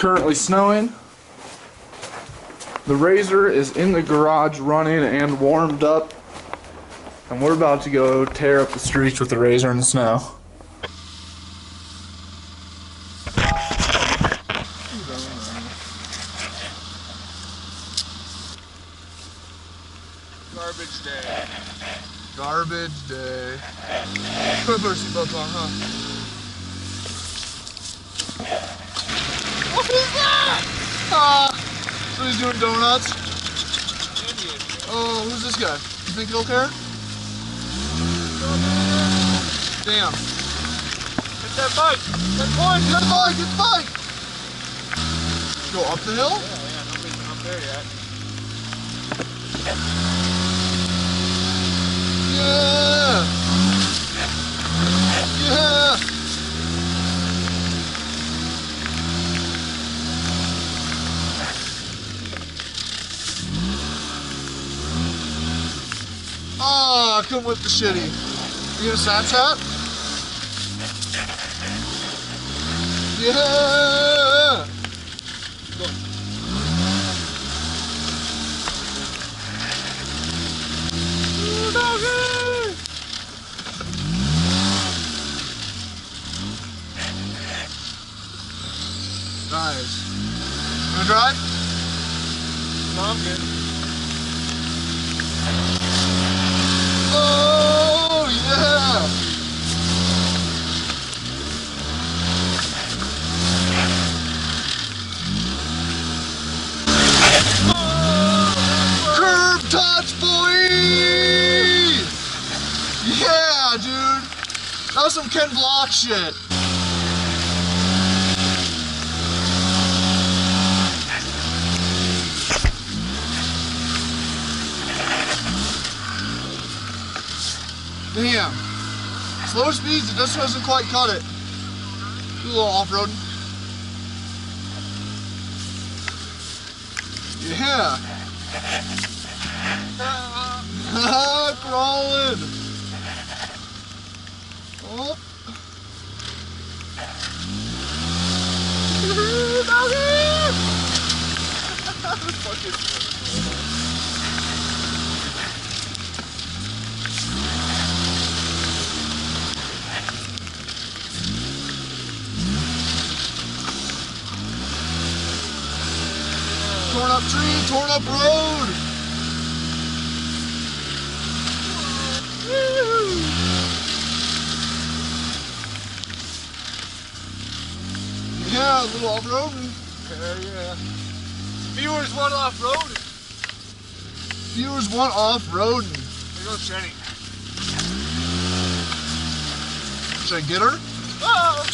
currently snowing. The RZR is in the garage running and warmed up. And we're about to go tear up the streets with the RZR in the snow. Garbage day. Garbage day. Put our seatbelts on, huh? What is that? So he's doing donuts. Oh, who's this guy? You think he'll care? Damn. Hit that bike. Get the bike. Get the bike. Go up the hill? Yeah, nobody's been up there yet. Yeah. Yeah. Ah, come with the shitty. You gonna Snapchat? Yeah! Go. Ooh, doggy! Nice. You wanna drive? No, I'm good. Oh, yeah! Curb touch, boy! Yeah, dude! That was some Ken Block shit. Damn. Slow speeds, it just doesn't quite cut it. Do a little off-roading. Yeah. Crawling. Oh. Torn up tree, torn up road. Woo. Yeah, a little off-roading. Yeah. Viewers want off-roading. Viewers want off-roading. There goes Jenny. Should I get her? Oh!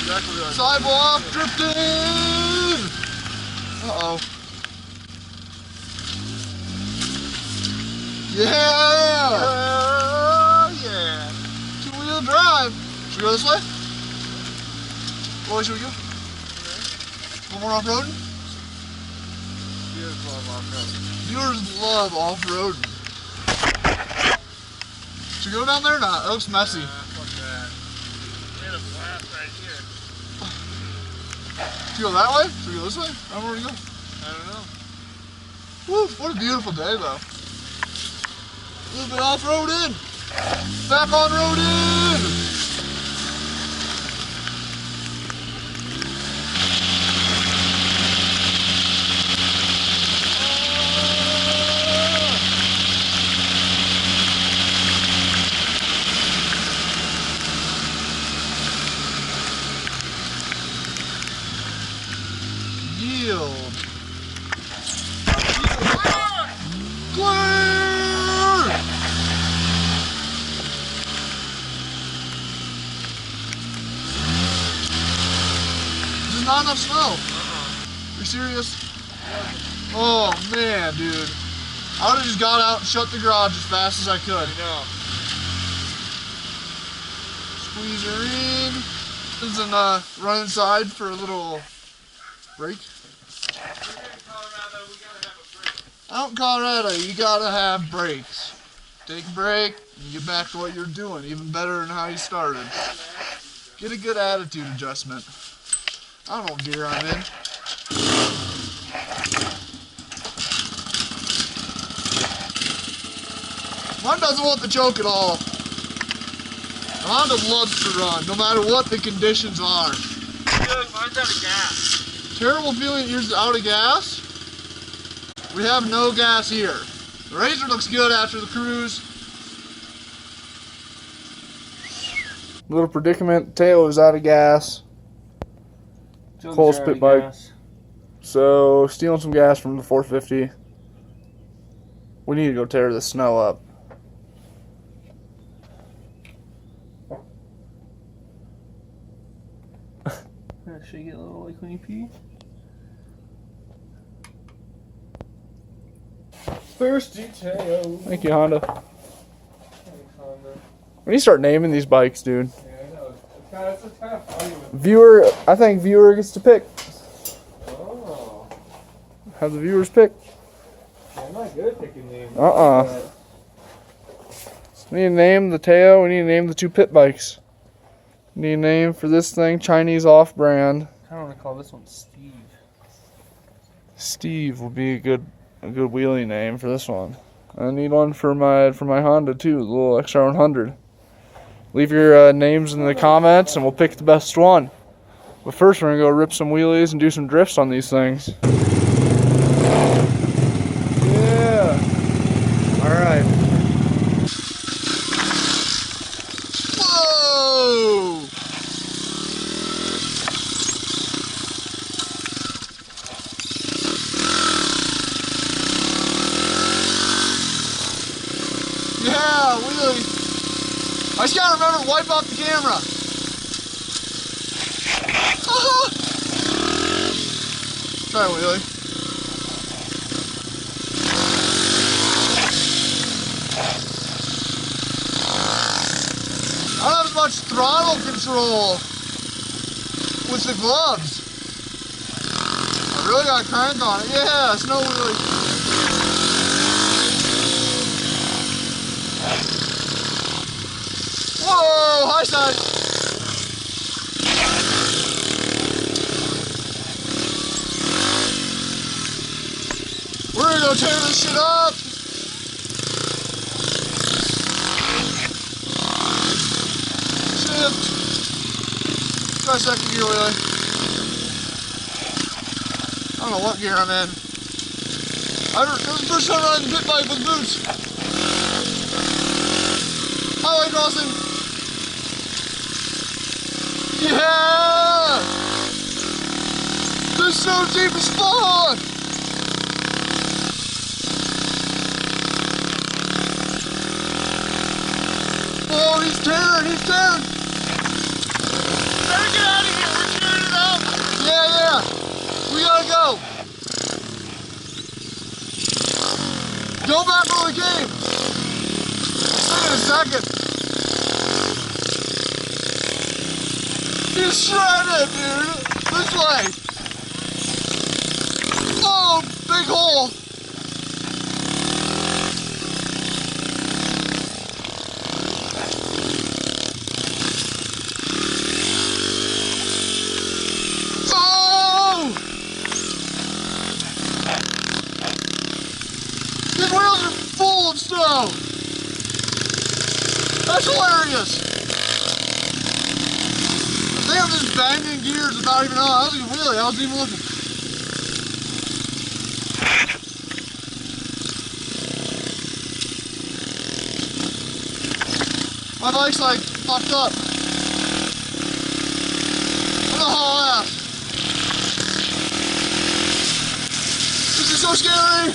Exactly right. Sidewalk drifting! Uh-oh. Yeah! Oh, yeah. Two-wheel drive. Should we go this way? What way should we go? One more off-roading? Viewers love off-roading. Viewers love off-roading. Should we go down there or not? That looks messy. Fuck that. We had a blast right here. Should we go that way? Should we go this way? I don't know where to go. I don't know. Woo, what a beautiful day though. A little bit off-roading. Back on roading. Yield. Clear! There's not enough snow. Are you serious? Oh man, dude. I would have just got out and shut the garage as fast as I could. I know. Squeeze her in. And run inside for a little break. Out in Colorado, you gotta have breaks. Take a break and get back to what you're doing, even better than how you started. Get a good attitude adjustment. I don't know what gear I'm in. Mine doesn't want the choke at all. Honda loves to run, no matter what the conditions are. Dude, mine's out of gas. Terrible feeling yours is out of gas. We have no gas here. The RZR looks good after the cruise. Little predicament, tail is out of gas. Cole's Pitbike. So, stealing some gas from the 450. We need to go tear the snow up. Should you get a little like when you pee? First detail. Thank you, Honda. We need to start naming these bikes, dude. Yeah, I know. It's kind of funny with Viewer, I think viewer gets to pick. Oh. Have the viewers pick. I'm not good at picking names. We need to name the Tao. We need to name the two pit bikes. We need a name for this thing, Chinese off-brand. I kind of want to call this one Steve. Steve will be a good wheelie name for this one. I need one for my Honda too, the little XR100. Leave your names in the comments and we'll pick the best one. But first we're gonna go rip some wheelies and do some drifts on these things. Yeah. All right. Whoa! Yeah, wheelie. I just gotta remember to wipe off the camera. Try wheelie. I don't have as much throttle control with the gloves. I really got crank on it. Yeah, snow wheelie. Whoa, high side. We're gonna go tear this shit up. Shift. Try second gear wheelie. I don't know what gear I'm in. This is the first time riding pit bike with boots. Highway crossing. Yeah! This is so deep as fun! Oh, he's tearing, he's tearing! Better get out of here, we're tearing it up! Yeah, we gotta go! Go back on the game! See you in a second! He's shredded, dude! This way! Oh, big hole! Oh! These wheels are full of snow! That's hilarious! I think I'm just banging gears without even knowing. I was even wheelie, I wasn't even looking. My bike's like fucked up. I'm gonna haul ass. This is so scary.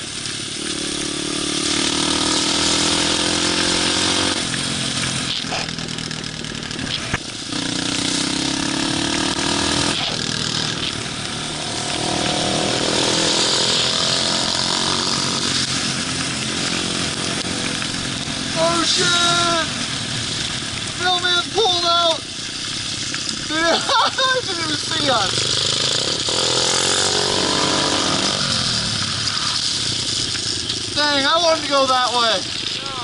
Oh shit! Mailman's pulling out! Dude, I didn't even see us! Dang, I wanted to go that way! No.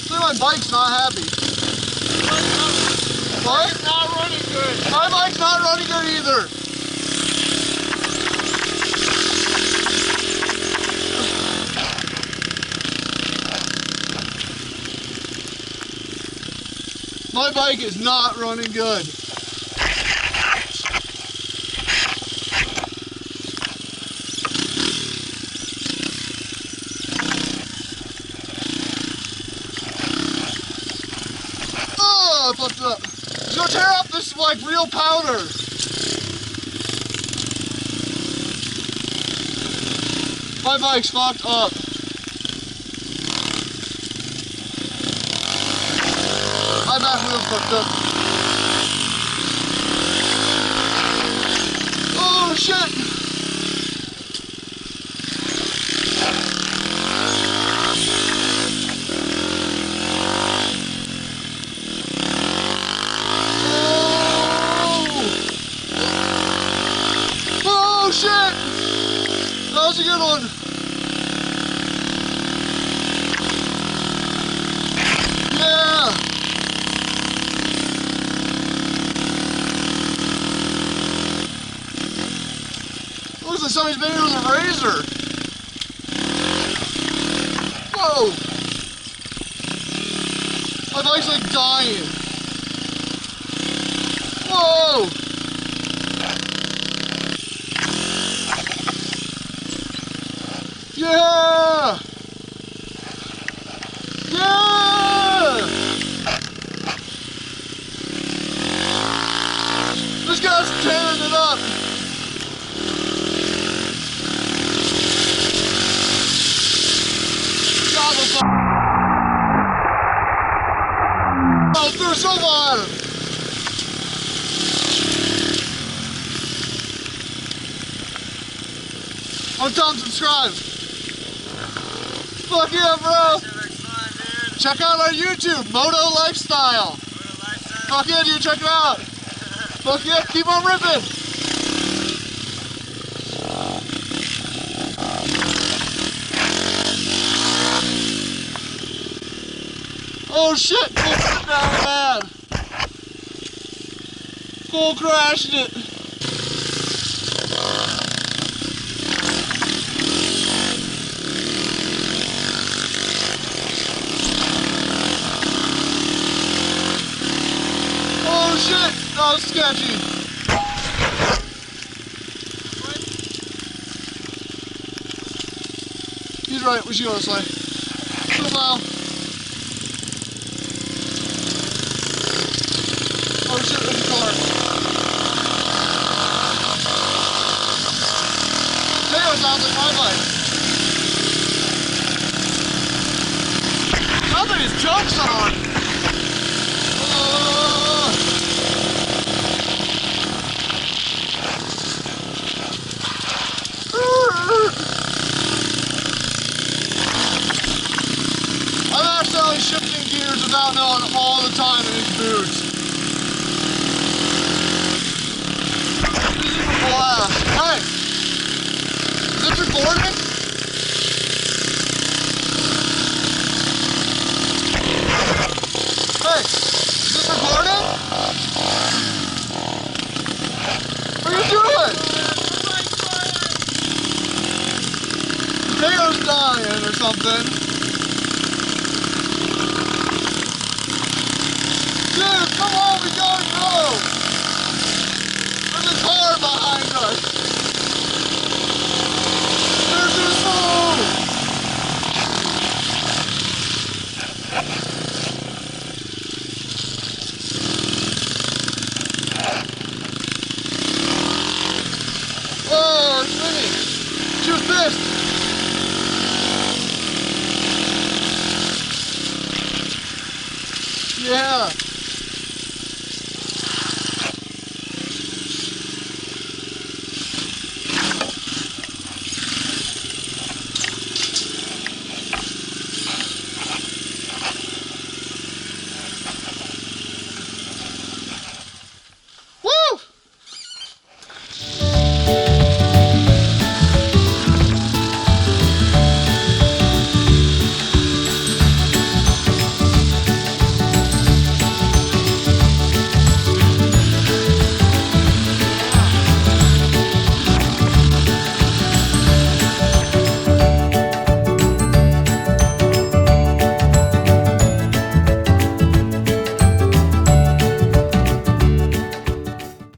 See, my bike's not happy. What? It's not running good. My bike's not running good either. My bike is not running good. Oh, I fucked it up. It's gonna tear up this like real powder. My bike's fucked up. My back wheel's fucked up. Oh shit! Oh shit! That was a good one. Yeah! Looks like somebody's been here with a razor. Whoa! My bike's like dying. Whoa! Yeah! Yeah! This guy's tearing it up. Oh, through so far. I'm telling subscribe. Fuck yeah, bro. Check out our YouTube, Moto Lifestyle. Fuck yeah, dude, check it out. Fuck yeah, keep on ripping. Oh shit, full down bad. Full crashed it. Oh shit, that was sketchy. He's right, we should go this way. Somehow. Oh shit, there's a car. Tao sounds like my bike. Sounds like his choke's on. I'm accidentally shifting gears without knowing all the time in his boots. Hey, is this recording? Hey, is this recording? What are you doing? Tao's dying or something. Dude, come on, we gotta go. There's a car behind us. There's this fool. Oh, it's winning. Shoot this. Yeah.